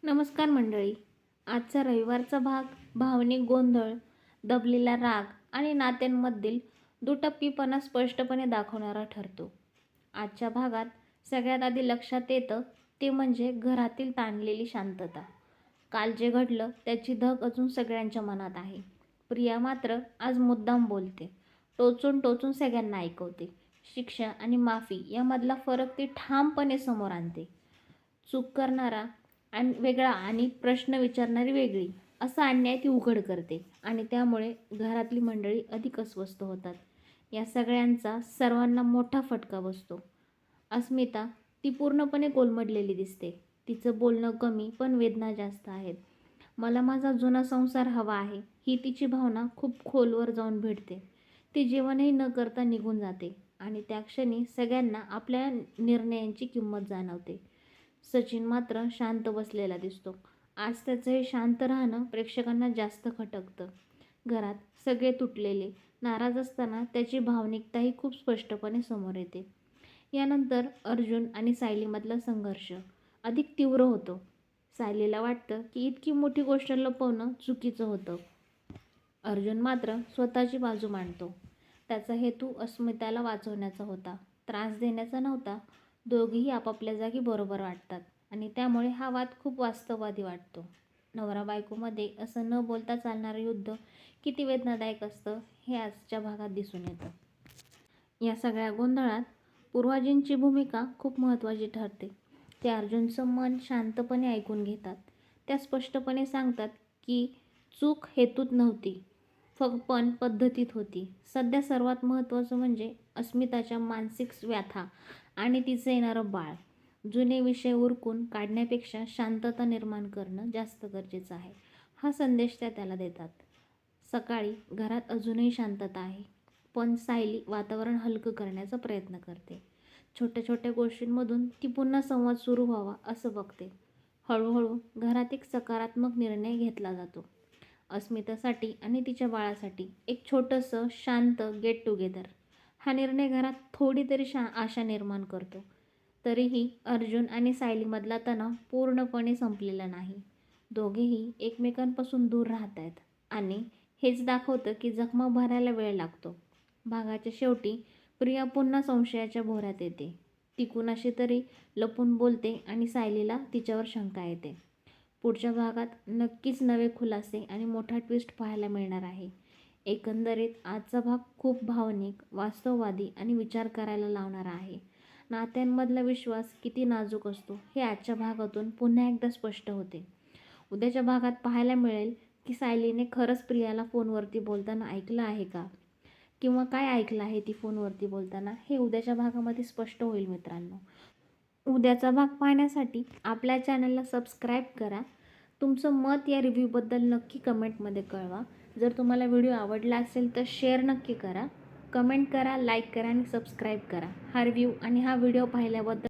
नमस्कार मंडळी. आजचा रविवारचा भाग भावनिक गोंधळ, दबलेला राग आणि नात्यांमधील दुटप्पीपणा स्पष्टपणे दाखवणारा ठरतो. आजच्या भागात सगळ्यात आधी लक्षात येतं ते म्हणजे घरातील ताणलेली शांतता. काल जे घडलं त्याची धग अजून सगळ्यांच्या मनात आहे. प्रिया मात्र आज मुद्दाम बोलते, टोचून टोचून सगळ्यांना ऐकवते. शिक्षा आणि माफी यामधला फरक ती ठामपणे समोर आणते. चूक करणारा आणि वेगळा आणि प्रश्न विचारणारी वेगळी, असा अन्याय ती उघड करते आणि त्यामुळे घरातली मंडळी अधिक अस्वस्थ होतात. या सगळ्यांचा सर्वांना मोठा फटका बसतो. अस्मिता ती पूर्णपणे कोलमडलेली दिसते. तिचं बोलणं कमी पण वेदना जास्त आहेत. मला माझा जुना संसार हवा आहे ही तिची भावना खूप खोलवर जाऊन भेटते. ती जेवणही न करता निघून जाते आणि त्या क्षणी सगळ्यांना आपल्या निर्णयांची किंमत जाणवते. सचिन मात्र शांत बसलेला दिसतो. आज त्याचं हे शांत राहणं प्रेक्षकांना जास्त खटकतं. घरात सगळे तुटलेले, नाराज असताना त्याची भावनिकताही खूप स्पष्टपणे समोर येते. यानंतर अर्जुन आणि सायलीमधला संघर्ष अधिक तीव्र होतो. सायलीला वाटतं की इतकी मोठी गोष्ट लपवणं चुकीचं होतं. अर्जुन मात्र स्वतःची बाजू मांडतो. त्याचा हेतू अस्मिताला वाचवण्याचा होता, त्रास देण्याचा नव्हता. दोघेही आपापल्या जागी बरोबर वाटतात आणि त्यामुळे हा वाद खूप वास्तववादी वाटतो. नवरा बायकोमध्ये असं न बोलता चालणारं युद्ध किती वेदनादायक असतं हे आजच्या भागात दिसून येतं. या सगळ्या गोंधळात पूर्वाजींची भूमिका खूप महत्त्वाची ठरते. ते अर्जुनचं मन शांतपणे ऐकून घेतात. त्या स्पष्टपणे सांगतात की चूक हेतूत नव्हती, पण पद्धतीत होती. सध्या सर्वात महत्त्वाचं म्हणजे अस्मिताच्या मानसिक व्यथा आणि तिचं येणारं बाळ. जुने विषय उरकून काढण्यापेक्षा शांतता निर्माण करणं जास्त गरजेचं आहे, हा संदेश त्या त्याला देतात. सकाळी घरात अजूनही शांतता आहे, पण सायली वातावरण हलकं करण्याचा प्रयत्न करते. छोट्या छोट्या गोष्टींमधून ती पुन्हा संवाद सुरू व्हावा असं बघते. हळूहळू घरात एक सकारात्मक निर्णय घेतला जातो. अस्मितासाठी आणि तिच्या बाळासाठी एक छोटंसं शांत गेट टुगेदर. हा निर्णय घरात थोडी तरी आशा निर्माण करतो. तरीही अर्जुन आणि सायलीमधला तणाव पूर्णपणे संपलेला नाही. दोघेही एकमेकांपासून दूर राहत आहेत आणि हेच दाखवतं की जखमा भरायला वेळ लागतो. भागाच्या शेवटी प्रिया पुन्हा संशयाच्या भोवऱ्यात येते. ती कुणाशी तरी लपून बोलते आणि सायलीला तिच्यावर शंका येते. पुढच्या भागात नक्कीच नवे खुलासे आणि मोठा ट्विस्ट पाहायला मिळणार आहे. एकंदरीत आजचा भाग खूप भावनिक, वास्तववादी आणि विचार करायला लावणारा आहे. नात्यांमधला विश्वास किती नाजूक असतो हे आजच्या भागातून पुन्हा एकदा स्पष्ट होते. उद्याच्या भागात पाहायला मिळेल की सायलीने खरंच प्रियाला फोनवरती बोलताना ऐकलं आहे का, किंवा काय ऐकलं आहे ती फोनवरती बोलताना, हे उद्याच्या भागामध्ये स्पष्ट होईल मित्रांनो. उद्याचा भाग पाहण्यासाठी आपल्या चॅनलला सबस्क्राईब करा. तुमचं मत या रिव्ह्यूबद्दल नक्की कमेंटमध्ये कळवा. जर तुम्हाला व्हिडिओ आवडला असेल तर शेअर नक्की करा, कमेंट करा, लाईक करा आणि सबस्क्राईब करा. हा रिव्ह्यू आणि हा व्हिडिओ पाहिल्याबद्दल